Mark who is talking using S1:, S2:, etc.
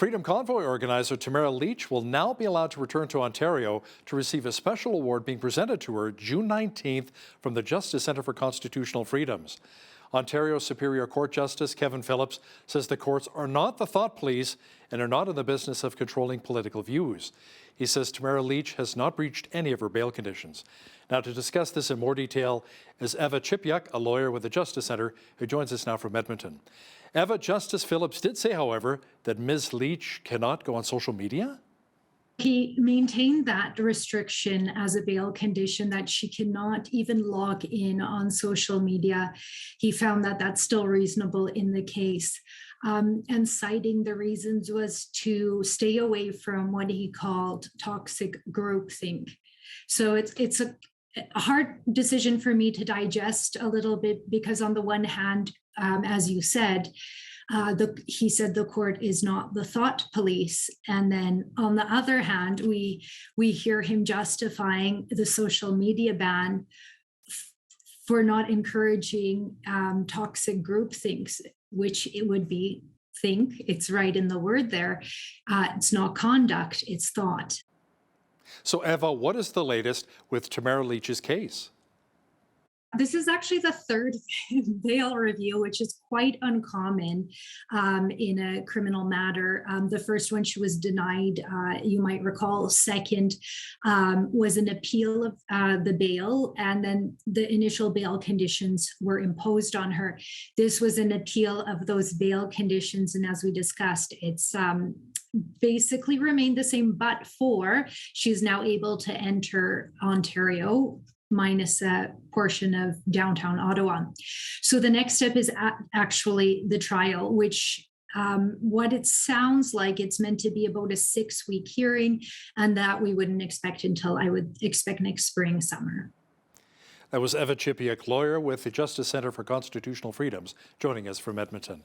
S1: Freedom Convoy organizer Tamara Lich will now be allowed to return to Ontario to receive a special award being presented to her June 19th from the Justice Centre for Constitutional Freedoms. Ontario Superior Court Justice Kevin Phillips says the courts are not the thought police and are not in the business of controlling political views. He says Tamara Lich has not breached any of her bail conditions. Now, to discuss this in more detail is Eva Chipiuk, a lawyer with the Justice Centre, who joins us now from Edmonton. Eva, Justice Phillips did say, however, that Ms. Lich cannot go on social media?
S2: He maintained that restriction as a bail condition, that she cannot even log in on social media. He found that that's still reasonable in the case. And citing the reasons was to stay away from what he called toxic groupthink. So it's a hard decision for me to digest a little bit, because on the one hand, as you said, he said the court is not the thought police, and then on the other hand, we hear him justifying the social media ban for not encouraging toxic groupthinks, which it would be think. It's right in the word there. It's not conduct; it's thought.
S1: So, Eva, what is the latest with Tamara Lich's case?
S2: This is actually the third bail review, which is quite uncommon in a criminal matter. The first one she was denied, you might recall. Second was an appeal of the bail, and then the initial bail conditions were imposed on her. This was an appeal of those bail conditions, and as we discussed, it's basically remained the same, but for she's now able to enter Ontario, minus a portion of downtown Ottawa. So the next step is actually the trial, which what it sounds like, it's meant to be about a 6-week hearing, and that we wouldn't expect until, I would expect, next spring, summer.
S1: That was Eva Chipiuk, lawyer with the Justice Centre for Constitutional Freedoms, joining us from Edmonton.